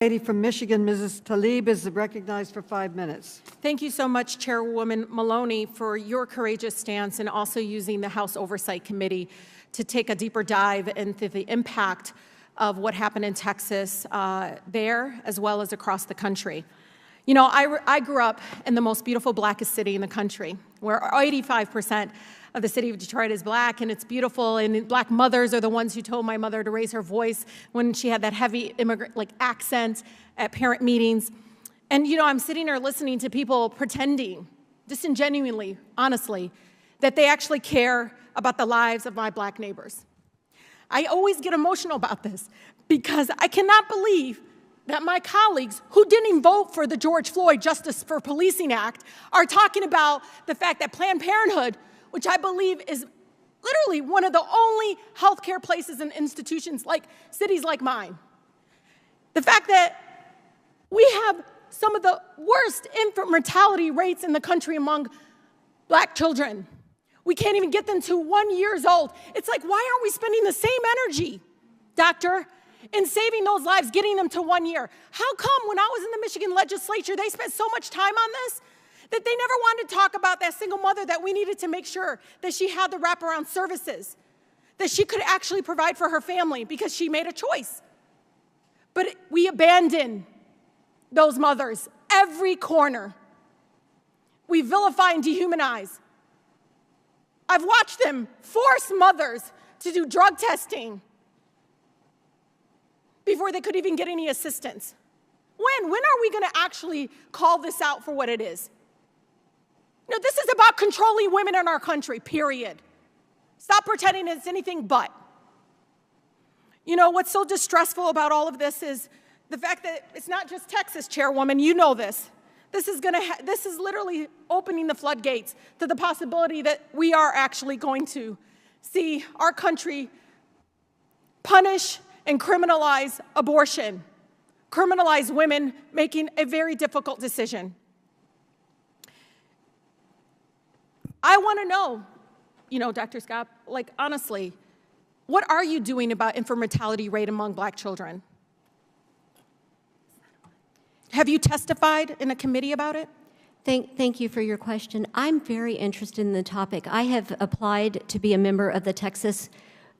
Lady from Michigan, Mrs. Tlaib, is recognized for 5 minutes. Thank you so much, Chairwoman Maloney, for your courageous stance and also using the House Oversight Committee to take a deeper dive into the impact of what happened in Texas there, as well as across the country. You know, I grew up in the most beautiful, blackest city in the country, where 85% of the city of Detroit is black, and it's beautiful, and black mothers are the ones who told my mother to raise her voice when she had that heavy immigrant accent at parent meetings. And you know, I'm sitting there listening to people pretending, disingenuously, honestly, that they actually care about the lives of my black neighbors. I always get emotional about this because I cannot believe that my colleagues who didn't even vote for the George Floyd Justice for Policing Act are talking about the fact that Planned Parenthood, which I believe is literally one of the only healthcare places and institutions like cities like mine. The fact that we have some of the worst infant mortality rates in the country among black children. We can't even get them to 1 year old. It's like, why aren't we spending the same energy, doctor, in saving those lives, getting them to 1 year? How come when I was in the Michigan legislature, they spent so much time on this that they never wanted to talk about that single mother that we needed to make sure that she had the wraparound services, that she could actually provide for her family because she made a choice. But we abandon those mothers every corner. We vilify and dehumanize. I've watched them force mothers to do drug testing before they could even get any assistance. When are we going to actually call this out for what it is? No, this is about controlling women in our country, period. Stop pretending it's anything but. You know, what's so distressful about all of this is the fact that it's not just Texas, Chairwoman, you know this. This is literally opening the floodgates to the possibility that we are actually going to see our country punish and criminalize abortion, criminalize women making a very difficult decision. I want to know, you know, Dr. Scott, like honestly, what are you doing about infant mortality rate among black children? Have you testified in a committee about it? Thank you for your question. I'm very interested in the topic. I have applied to be a member of the Texas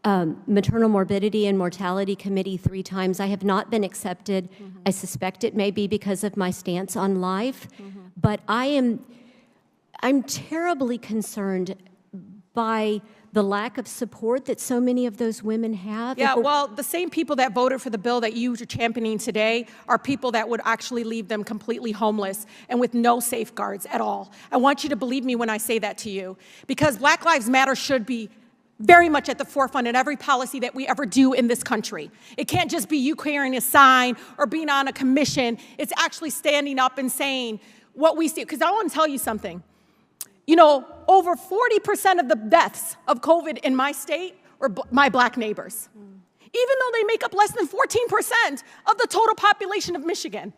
Maternal Morbidity and Mortality Committee 3 times. I have not been accepted. I suspect it may be because of my stance on life, but I'm terribly concerned by the lack of support that so many of those women have. Yeah, well, the same people that voted for the bill that you are championing today are people that would actually leave them completely homeless and with no safeguards at all. I want you to believe me when I say that to you, because Black Lives Matter should be very much at the forefront in every policy that we ever do in this country. It can't just be you carrying a sign or being on a commission. It's actually standing up and saying what we see. Because I want to tell you something. You know, over 40% of the deaths of COVID in my state are my black neighbors, even though they make up less than 14% of the total population of Michigan,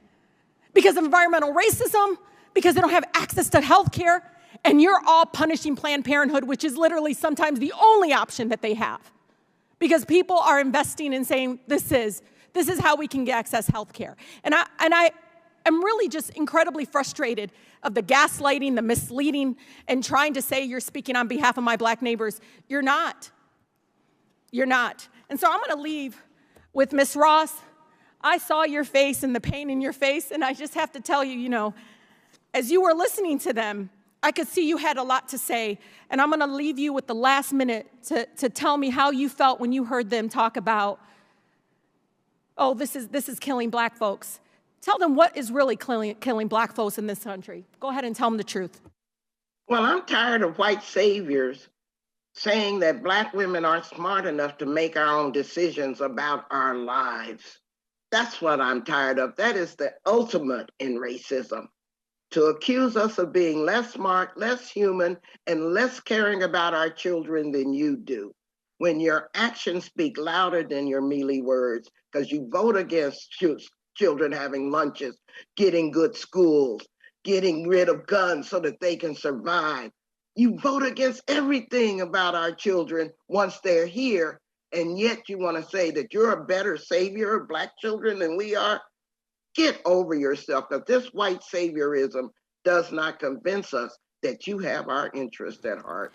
because of environmental racism, because they don't have access to health care, and you're all punishing Planned Parenthood, which is literally sometimes the only option that they have, because people are investing in saying, this is how we can access health care. And I am really just incredibly frustrated of the gaslighting, the misleading, and trying to say you're speaking on behalf of my black neighbors. You're not. You're not. And so I'm going to leave with Ms. Ross. I saw your face and the pain in your face, and I just have to tell you, you know, as you were listening to them, I could see you had a lot to say, and I'm going to leave you with the last minute to tell me how you felt when you heard them talk about, oh, this is killing black folks. Tell them what is really killing black folks in this country. Go ahead and tell them the truth. Well, I'm tired of white saviors saying that black women aren't smart enough to make our own decisions about our lives. That's what I'm tired of. That is the ultimate in racism. To accuse us of being less smart, less human, and less caring about our children than you do, when your actions speak louder than your mealy words, because you vote against children having lunches, getting good schools, getting rid of guns so that they can survive. You vote against everything about our children once they're here, and yet you want to say that you're a better savior of black children than we are. Get over yourself, because this white saviorism does not convince us that you have our interest at heart.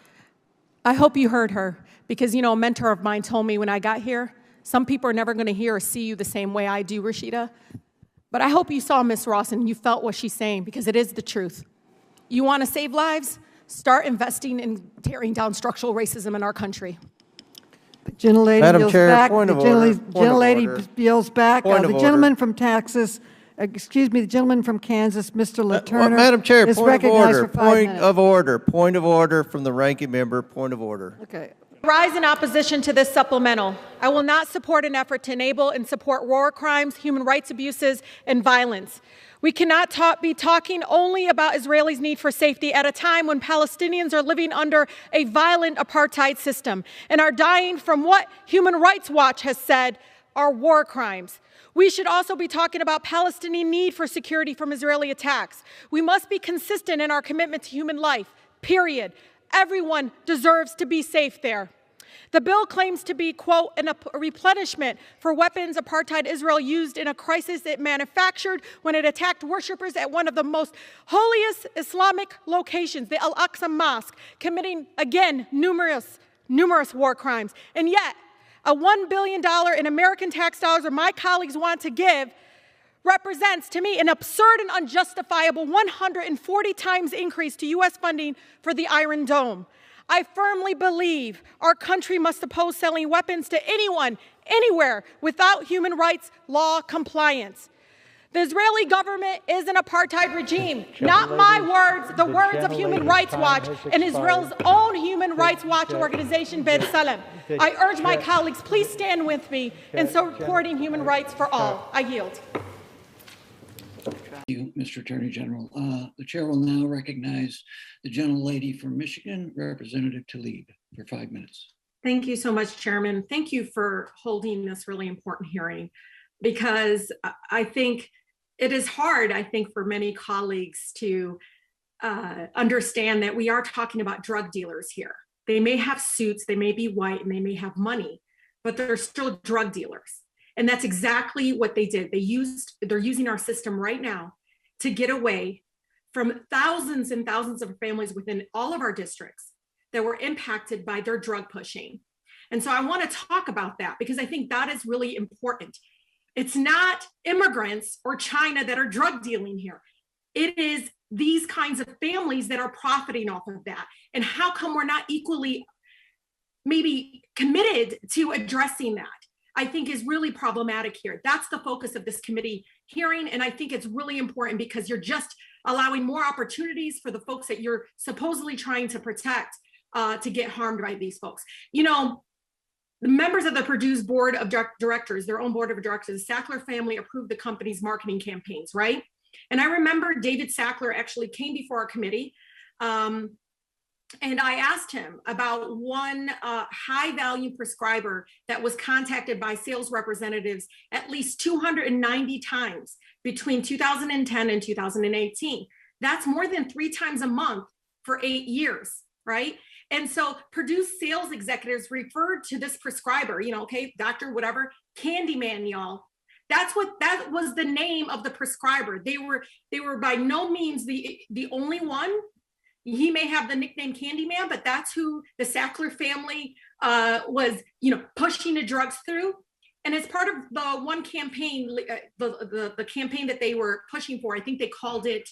I hope you heard her, because, you know, a mentor of mine told me when I got here, some people are never going to hear or see you the same way I do, Rashida. But I hope you saw Miss Ross and you felt what she's saying, because it is the truth. You want to save lives? Start investing in tearing down structural racism in our country. The gentlelady Madam yields Chair, back. point The of order. gentlelady yields back. Point The of gentleman order. from Texas, excuse me, the gentleman from Kansas, Mr. LaTurner, Madam Chair, is point of recognized order. for 5 Point minutes. of order. Point of order from the ranking member. Point of order. Okay. Rise in opposition to this supplemental. I will not support an effort to enable and support war crimes, human rights abuses, and violence. We cannot be talking only about Israelis' need for safety at a time when Palestinians are living under a violent apartheid system and are dying from what Human Rights Watch has said are war crimes. We should also be talking about Palestinian need for security from Israeli attacks. We must be consistent in our commitment to human life, period. Everyone deserves to be safe there. The bill claims to be, quote, a replenishment for weapons apartheid Israel used in a crisis it manufactured when it attacked worshipers at one of the most holiest Islamic locations, the Al-Aqsa Mosque, committing, again, numerous war crimes. And yet, a $1 billion in American tax dollars that my colleagues want to give represents, to me, an absurd and unjustifiable 140 times increase to U.S. funding for the Iron Dome. I firmly believe our country must oppose selling weapons to anyone, anywhere, without human rights law compliance. The Israeli government is an apartheid regime. Not my words, the words of Human Rights Watch and Israel's own Human Rights Watch organization, B'Tselem. I urge my colleagues, please stand with me in supporting human rights for all. I yield. Thank you, Mr. Attorney General. The chair will now recognize the gentlelady from Michigan, Representative Tlaib, for 5 minutes. Thank you so much, Chairman. Thank you for holding this really important hearing, because I think it is hard, for many colleagues to understand that we are talking about drug dealers here. They may have suits, they may be white, and they may have money, but they're still drug dealers. And that's exactly what they did. They're using our system right now to get away from thousands and thousands of families within all of our districts that were impacted by their drug pushing. And so I want to talk about that, because I think that is really important. It's not immigrants or China that are drug dealing here. It is these kinds of families that are profiting off of that. And how come we're not equally maybe committed to addressing that? I think is really problematic here. That's the focus of this committee hearing. And I think it's really important, because you're just allowing more opportunities for the folks that you're supposedly trying to protect to get harmed by these folks. You know, the members of the Purdue's board of directors, their own board of directors, the Sackler family approved the company's marketing campaigns, right? And I remember David Sackler actually came before our committee, and I asked him about one high-value prescriber that was contacted by sales representatives at least 290 times between 2010 and 2018. That's more than 3 times a month for 8 years, right? And so Purdue's sales executives referred to this prescriber, you know, okay, doctor, whatever, Candyman, y'all. That was the name of the prescriber. They were by no means the only one. He may have the nickname Candyman, but that's who the Sackler family was, you know, pushing the drugs through. And as part of the one campaign, the campaign that they were pushing for, I think they called it,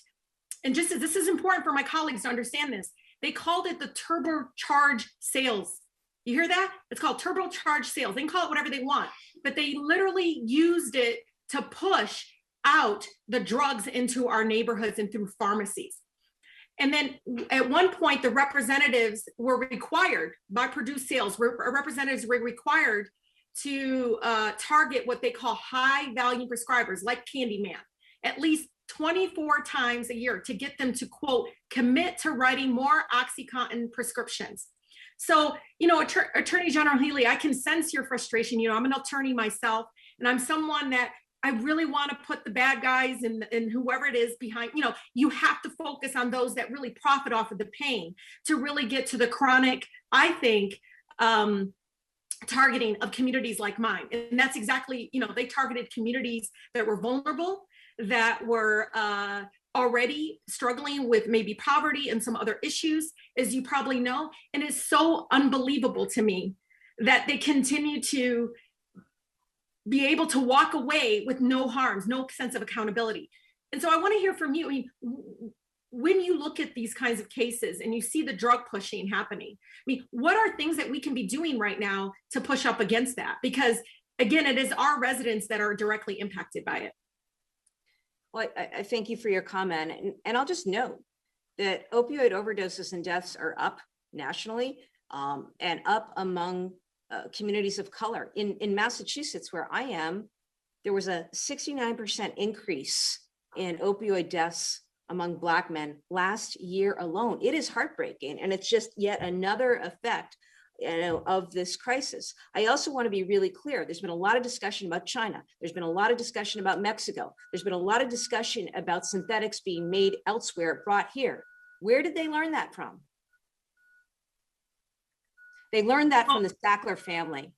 and just this is important for my colleagues to understand this, they called it the turbocharged sales. You hear that? It's called turbocharged sales. They can call it whatever they want, but they literally used it to push out the drugs into our neighborhoods and through pharmacies. And then at one point, the representatives were required by Purdue Sales, representatives were required to target what they call high value prescribers like Candyman, at least 24 times a year to get them to, quote, commit to writing more OxyContin prescriptions. So, you know, Attorney General Healy, I can sense your frustration. You know, I'm an attorney myself, and I'm someone that I really want to put the bad guys and whoever it is behind. You know, you have to focus on those that really profit off of the pain to really get to the chronic, I think, targeting of communities like mine. And that's exactly, you know, they targeted communities that were vulnerable. that were already struggling with maybe poverty and some other issues, as you probably know. And it's so unbelievable to me that they continue to be able to walk away with no harms, no sense of accountability. And so I want to hear from you. I mean, when you look at these kinds of cases and you see the drug pushing happening, I mean, what are things that we can be doing right now to push up against that? Because again, it is our residents that are directly impacted by it. Well, I thank you for your comment. And I'll just note that opioid overdoses and deaths are up nationally and up among communities of color. In Massachusetts, where I am, there was a 69% increase in opioid deaths among Black men last year alone. It is heartbreaking, and it's just yet another effect of this crisis. I also want to be really clear. There's been a lot of discussion about China. There's been a lot of discussion about Mexico. There's been a lot of discussion about synthetics being made elsewhere, brought here. Where did they learn that from? They learned that from the Sackler family.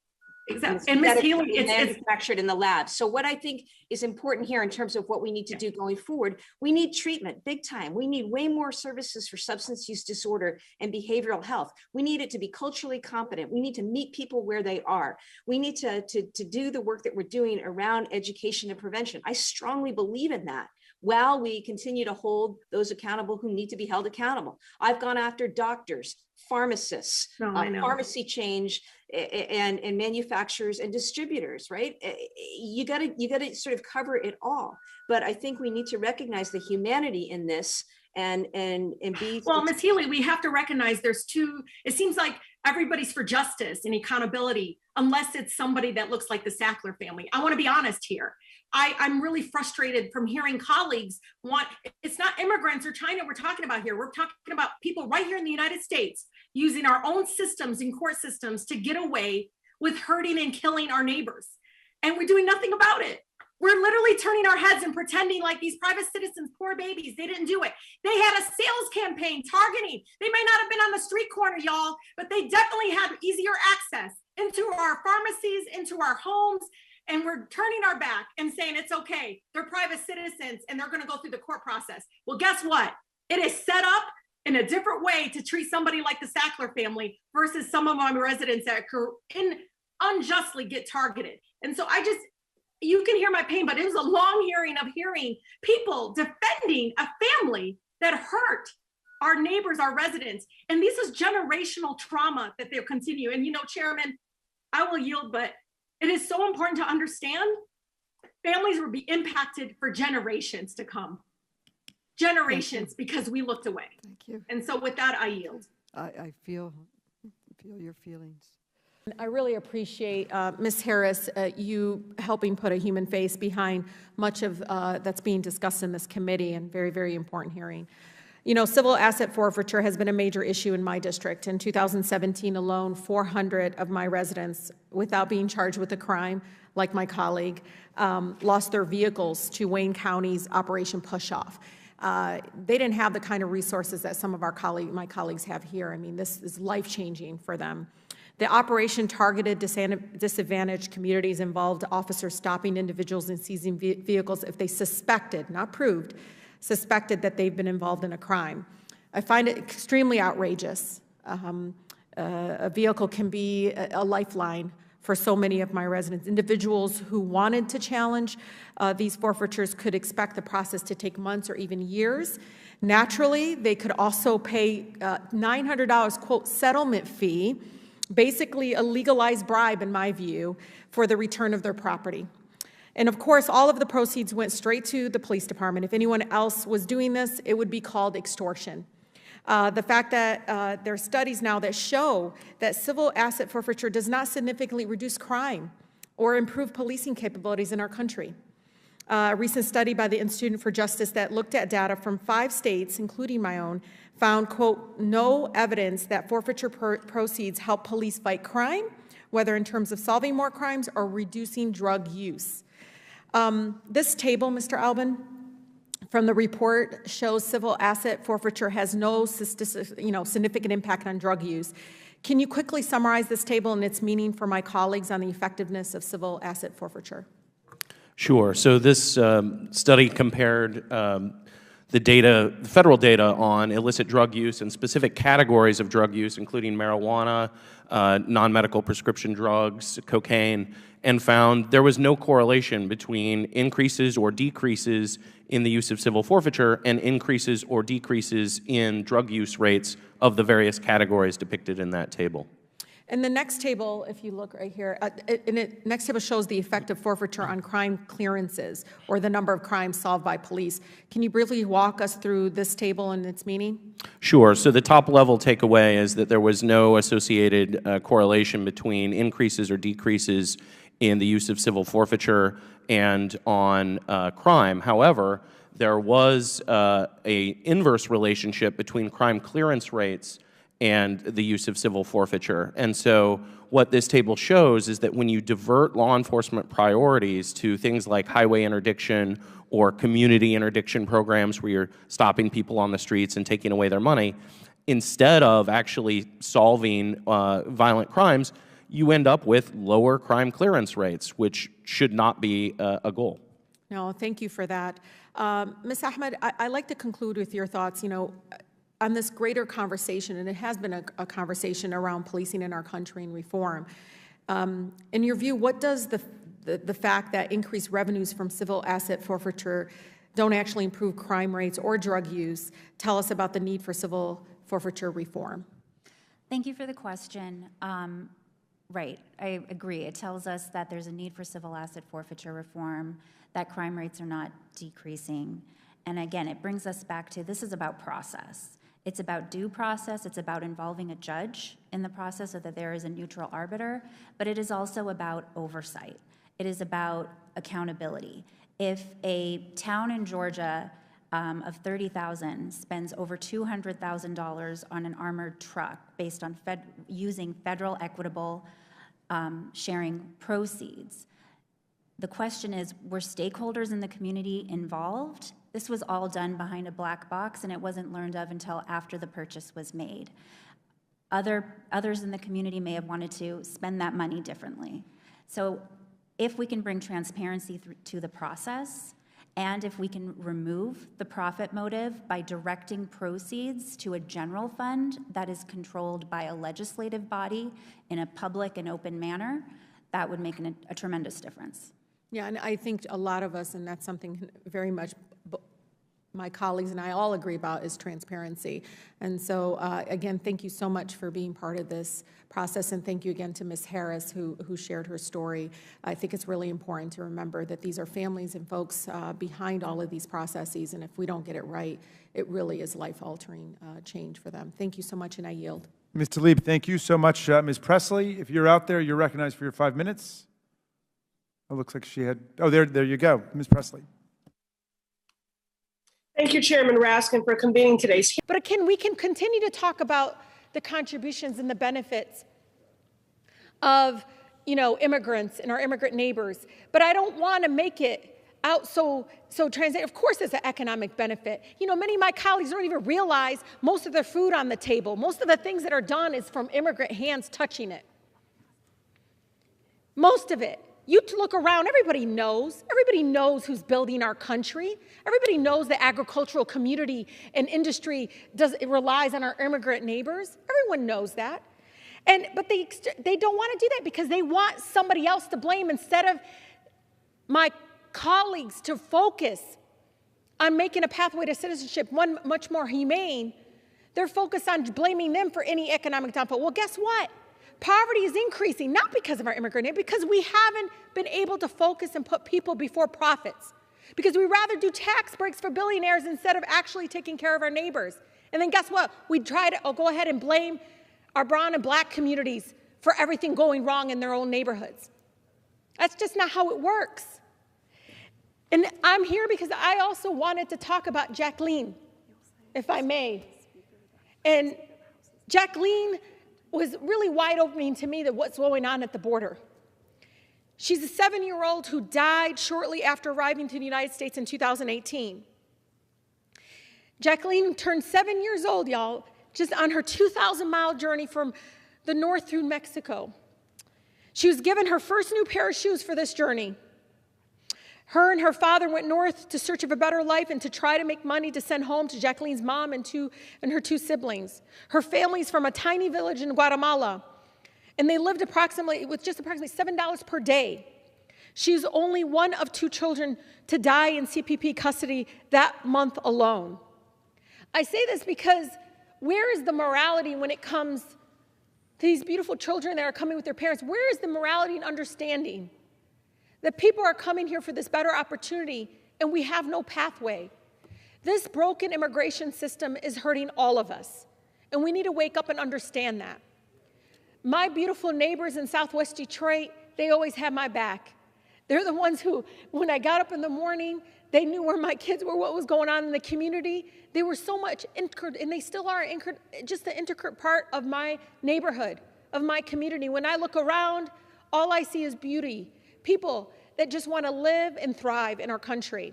Exactly. And Ms. Healy, it's manufactured in the lab. So what I think is important here in terms of what we need to do going forward, we need treatment big time. We need way more services for substance use disorder and behavioral health. We need it to be culturally competent. We need to meet people where they are. We need to do the work that we're doing around education and prevention. I strongly believe in that, while we continue to hold those accountable who need to be held accountable. I've gone after doctors, pharmacists, pharmacy change, and manufacturers and distributors, right? You gotta sort of cover it all. But I think we need to recognize the humanity in this and be— Well, Ms. Healy, we have to recognize there's two, it seems like everybody's for justice and accountability, unless it's somebody that looks like the Sackler family. I want to be honest here. I'm really frustrated from hearing colleagues it's not immigrants or China we're talking about here. We're talking about people right here in the United States using our own systems and court systems to get away with hurting and killing our neighbors. And we're doing nothing about it. We're literally turning our heads and pretending like these private citizens, poor babies, they didn't do it. They had a sales campaign targeting. They may not have been on the street corner, y'all, but they definitely had easier access into our pharmacies, into our homes. And we're turning our back and saying it's okay. They're private citizens and they're going to go through the court process. Well, guess what? It is set up in a different way to treat somebody like the Sackler family versus some of my residents that unjustly get targeted. And so you can hear my pain, but it was a long hearing of hearing people defending a family that hurt our neighbors, our residents. And this is generational trauma that they'll continue. And Chairman, I will yield, but it is so important to understand families will be impacted for generations to come. Generations, because we looked away. Thank you. And so with that, I yield. I feel your feelings. I really appreciate, Ms. Harris, you helping put a human face behind much of that's being discussed in this committee, and very, very important hearing. Civil asset forfeiture has been a major issue in my district. In 2017 alone, 400 of my residents, without being charged with a crime, like my colleague, lost their vehicles to Wayne County's Operation Push-Off. They didn't have the kind of resources that some of my colleagues have here. I mean, this is life-changing for them. The operation targeted disadvantaged communities, involved officers stopping individuals and seizing vehicles if they suspected, not proved, suspected that they've been involved in a crime. I find it extremely outrageous. A vehicle can be a lifeline for so many of my residents. Individuals who wanted to challenge these forfeitures could expect the process to take months or even years. Naturally, they could also pay $900, quote, settlement fee, basically a legalized bribe, in my view, for the return of their property. And of course, all of the proceeds went straight to the police department. If anyone else was doing this, it would be called extortion. The fact that there are studies now that show that civil asset forfeiture does not significantly reduce crime or improve policing capabilities in our country. A recent study by the Institute for Justice that looked at data from 5 states, including my own, found, quote, no evidence that forfeiture proceeds help police fight crime, whether in terms of solving more crimes or reducing drug use. This table, Mr. Albin, from the report shows civil asset forfeiture has no significant impact on drug use. Can you quickly summarize this table and its meaning for my colleagues on the effectiveness of civil asset forfeiture? Sure. So this study compared the federal data on illicit drug use and specific categories of drug use, including marijuana, non-medical prescription drugs, cocaine, and found there was no correlation between increases or decreases in the use of civil forfeiture and increases or decreases in drug use rates of the various categories depicted in that table. And the next table, if you look right here, next table shows the effect of forfeiture on crime clearances, or the number of crimes solved by police. Can you briefly walk us through this table and its meaning? Sure. So the top level takeaway is that there was no associated correlation between increases or decreases in the use of civil forfeiture and on crime. However, there was an inverse relationship between crime clearance rates and the use of civil forfeiture. And so what this table shows is that when you divert law enforcement priorities to things like highway interdiction or community interdiction programs where you're stopping people on the streets and taking away their money, instead of actually solving violent crimes, you end up with lower crime clearance rates, which should not be a goal. No, thank you for that. Ms. Ahmed, I'd like to conclude with your thoughts, on this greater conversation, and it has been a conversation around policing in our country and reform. In your view, what does the fact that increased revenues from civil asset forfeiture don't actually improve crime rates or drug use tell us about the need for civil forfeiture reform? Thank you for the question. Right, I agree. It tells us that there's a need for civil asset forfeiture reform, that crime rates are not decreasing. And again, it brings us back to this is about process. It's about due process. It's about involving a judge in the process so that there is a neutral arbiter, but it is also about oversight. It is about accountability. If a town in Georgia of 30,000 spends over $200,000 on an armored truck based on using federal equitable sharing proceeds, the question is, were stakeholders in the community involved? This was all done behind a black box, and it wasn't learned of until after the purchase was made. Others in the community may have wanted to spend that money differently. So if we can bring transparency to the process, and if we can remove the profit motive by directing proceeds to a general fund that is controlled by a legislative body in a public and open manner, that would make a tremendous difference. Yeah, and I think a lot of us, and that's something very much my colleagues and I all agree about, is transparency. And so, again, thank you so much for being part of this process, and thank you again to Ms. Harris, who shared her story. I think it's really important to remember that these are families and folks behind all of these processes, and if we don't get it right, it really is life-altering change for them. Thank you so much, and I yield. Ms. Tlaib, thank you so much. Ms. Presley, if you're out there, you're recognized for your 5 minutes. It looks like she had, oh, there you go, Ms. Presley. Thank you, Chairman Raskin, for convening today's hearing. But we can continue to talk about the contributions and the benefits of, immigrants and our immigrant neighbors. But I don't want to make it out so transient. Of course, there's an economic benefit. Many of my colleagues don't even realize most of their food on the table, most of the things that are done is from immigrant hands touching it. Most of it. You look around, everybody knows who's building our country. Everybody knows the agricultural community and industry relies on our immigrant neighbors. Everyone knows that. But they don't want to do that because they want somebody else to blame instead of my colleagues to focus on making a pathway to citizenship one much more humane. They're focused on blaming them for any economic downfall. Well, guess what? Poverty is increasing, not because of our immigrant neighbors, because we haven't been able to focus and put people before profits. Because we rather do tax breaks for billionaires instead of actually taking care of our neighbors. And then guess what? We try to go ahead and blame our brown and black communities for everything going wrong in their own neighborhoods. That's just not how it works. And I'm here because I also wanted to talk about Jacqueline, if I may. And Jacqueline was really wide-opening to me that what's going on at the border. She's a 7-year-old who died shortly after arriving to the United States in 2018. Jacqueline turned 7 years old, y'all, just on her 2,000-mile journey from the north through Mexico. She was given her first new pair of shoes for this journey. Her and her father went north to search of a better life and to try to make money to send home to Jacqueline's mom and her two siblings. Her family's from a tiny village in Guatemala, and they lived with just approximately $7 per day. She's only one of 2 children to die in CPP custody that month alone. I say this because where is the morality when it comes to these beautiful children that are coming with their parents? Where is the morality and understanding that people are coming here for this better opportunity and we have no pathway? This broken immigration system is hurting all of us, and we need to wake up and understand that. My beautiful neighbors in Southwest Detroit, they always have my back. They're the ones who, when I got up in the morning, they knew where my kids were, what was going on in the community. They were so much anchored, and they still are anchored, just the intricate part of my neighborhood, of my community. When I look around, all I see is beauty, people that just want to live and thrive in our country.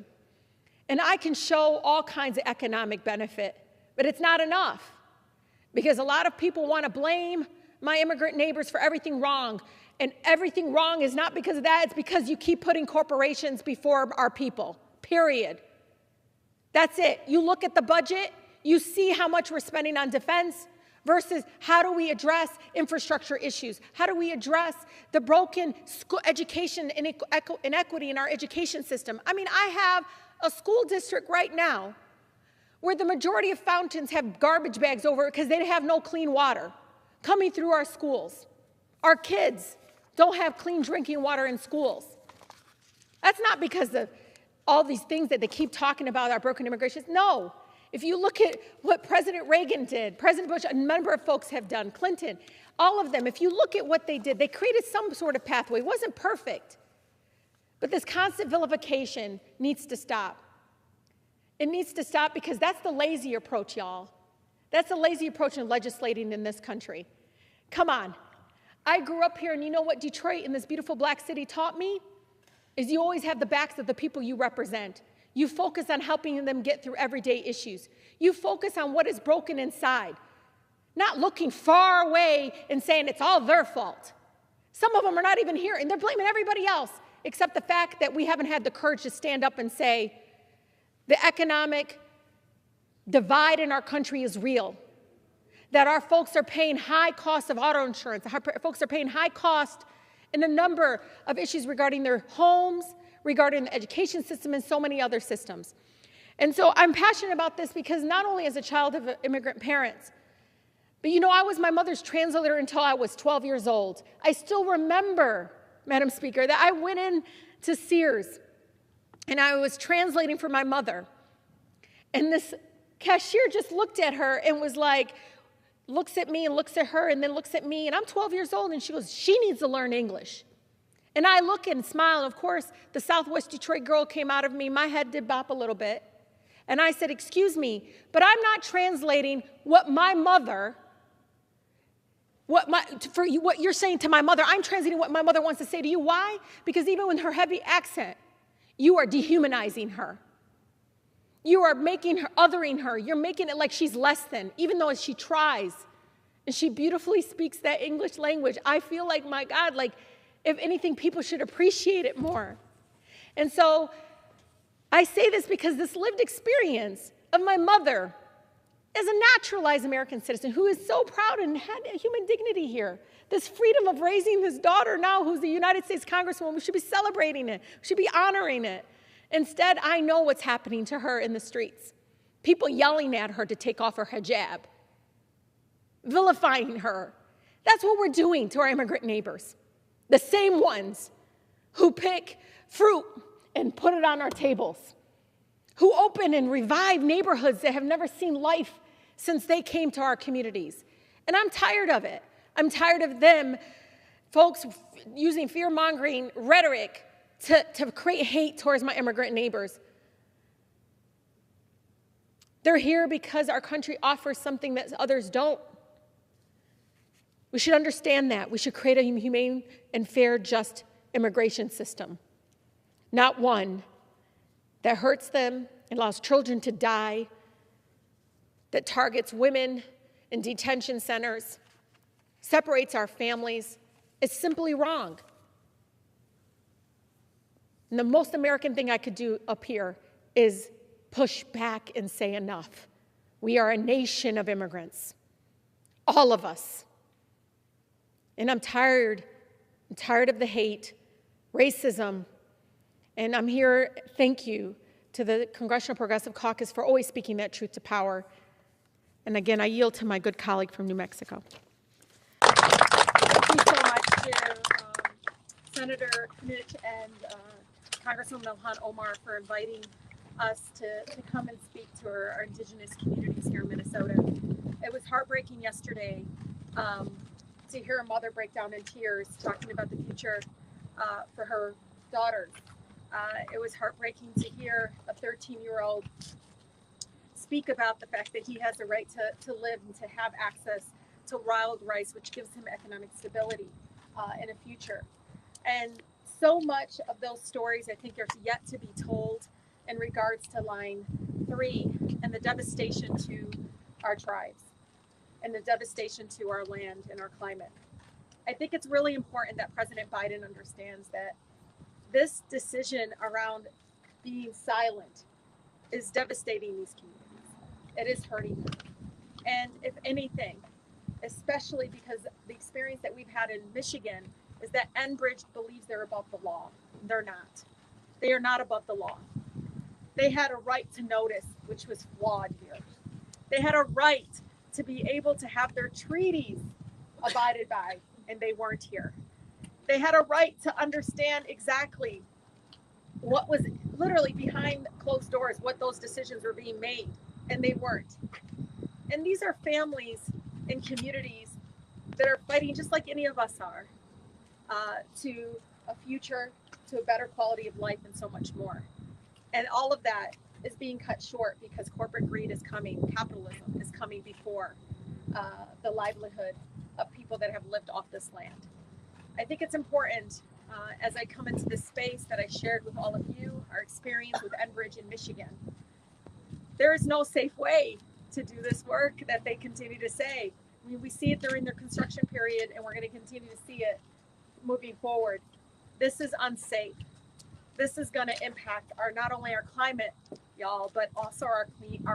And I can show all kinds of economic benefit, but it's not enough, because a lot of people want to blame my immigrant neighbors for everything wrong. And everything wrong is not because of that, it's because you keep putting corporations before our people, period. That's it. You look at the budget, you see how much we're spending on defense versus how do we address infrastructure issues? How do we address the broken school education inequity in our education system? I mean, I have a school district right now where the majority of fountains have garbage bags over it because they have no clean water coming through our schools. Our kids don't have clean drinking water in schools. That's not because of all these things that they keep talking about, our broken immigration. No. If you look at what President Reagan did, President Bush, a number of folks have done, Clinton, all of them, if you look at what they did, they created some sort of pathway. It wasn't perfect. But this constant vilification needs to stop. It needs to stop because that's the lazy approach, y'all. That's the lazy approach in legislating in this country. Come on. I grew up here, and you know what Detroit in this beautiful black city taught me? Is you always have the backs of the people you represent. You focus on helping them get through everyday issues. You focus on what is broken inside, not looking far away and saying it's all their fault. Some of them are not even here, and they're blaming everybody else, except the fact that we haven't had the courage to stand up and say the economic divide in our country is real, that our folks are paying high costs of auto insurance, our folks are paying high cost in a number of issues regarding their homes, regarding the education system, and so many other systems. And so I'm passionate about this because not only as a child of immigrant parents, but you know, I was my mother's translator until I was 12 years old. I still remember, Madam Speaker, that I went in to Sears and I was translating for my mother. And this cashier just looked at her and was like, looks at me and looks at her and then looks at me, and I'm 12 years old, and she goes, she needs to learn English. And I look and smile, and of course, the Southwest Detroit girl came out of me. My head did bop a little bit. And I said, excuse me, but I'm not translating what my mother, what you're saying to my mother. I'm translating what my mother wants to say to you. Why? Because even with her heavy accent, you are dehumanizing her. You are making her, othering her. You're making it like she's less than, even though she tries. And she beautifully speaks that English language. I feel like, my God, like, if anything, people should appreciate it more. And so I say this because this lived experience of my mother as a naturalized American citizen who is so proud and had human dignity here, this freedom of raising this daughter now who's the United States Congresswoman, we should be celebrating it. We should be honoring it. Instead, I know what's happening to her in the streets. People yelling at her to take off her hijab, vilifying her. That's what we're doing to our immigrant neighbors. The same ones who pick fruit and put it on our tables, who open and revive neighborhoods that have never seen life since they came to our communities. And I'm tired of it. I'm tired of them, folks, using fear-mongering rhetoric to create hate towards my immigrant neighbors. They're here because our country offers something that others don't. We should understand that. We should create a humane and fair, just immigration system, not one that hurts them and allows children to die, that targets women in detention centers, separates our families. It's simply wrong. And the most American thing I could do up here is push back and say enough. We are a nation of immigrants, all of us. And I'm tired of the hate, racism, and I'm here, thank you to the Congressional Progressive Caucus for always speaking that truth to power. And again, I yield to my good colleague from New Mexico. Thank you so much to Senator Mitch and Congresswoman Ilhan Omar for inviting us to come and speak to our indigenous communities here in Minnesota. It was heartbreaking yesterday to hear a mother break down in tears talking about the future for her daughters. It was heartbreaking to hear a 13-year-old speak about the fact that he has the right to live and to have access to wild rice, which gives him economic stability in a future. And so much of those stories, I think, are yet to be told in regards to Line 3 and the devastation to our tribes and the devastation to our land and our climate. I think it's really important that President Biden understands that this decision around being silent is devastating these communities. It is hurting them. And if anything, especially because the experience that we've had in Michigan is that Enbridge believes they're above the law. They're not. They are not above the law. They had a right to notice, which was flawed here. They had a right to be able to have their treaties abided by, and they weren't here. They had a right to understand exactly what was literally behind closed doors, what those decisions were being made, and they weren't. And these are families and communities that are fighting just like any of us are to a future, to a better quality of life, and so much more. And all of that is being cut short because corporate greed is coming, capitalism is coming before the livelihood of people that have lived off this land. I think it's important as I come into this space that I shared with all of you, our experience with Enbridge in Michigan. There is no safe way to do this work that they continue to say. I mean, we see it during their construction period, and we're going to continue to see it moving forward. This is unsafe. This is going to impact not only our climate, y'all, but also our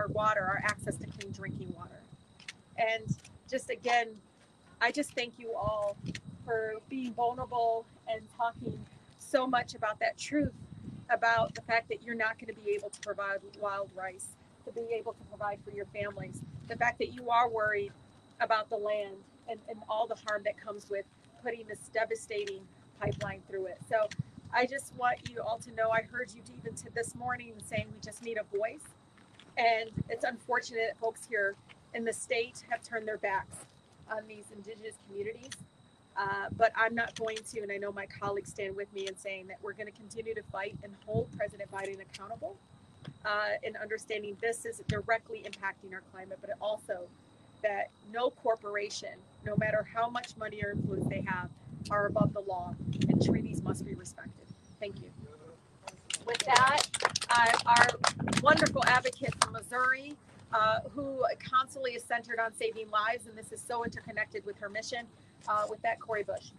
water, our access to clean drinking water. And just again, I just thank you all for being vulnerable and talking so much about that truth, about the fact that you're not going to be able to provide wild rice, to be able to provide for your families, the fact that you are worried about the land and all the harm that comes with putting this devastating pipeline through it. So I just want you all to know, I heard you even to this morning saying we just need a voice. And it's unfortunate that folks here in the state have turned their backs on these indigenous communities. But I'm not going to, and I know my colleagues stand with me in saying that we're going to continue to fight and hold President Biden accountable in understanding this is directly impacting our climate, but also that no corporation, no matter how much money or influence they have, are above the law, and treaties must be respected. Thank you. With that, our wonderful advocate from Missouri, who constantly is centered on saving lives, and this is so interconnected with her mission. With that, Cori Bush.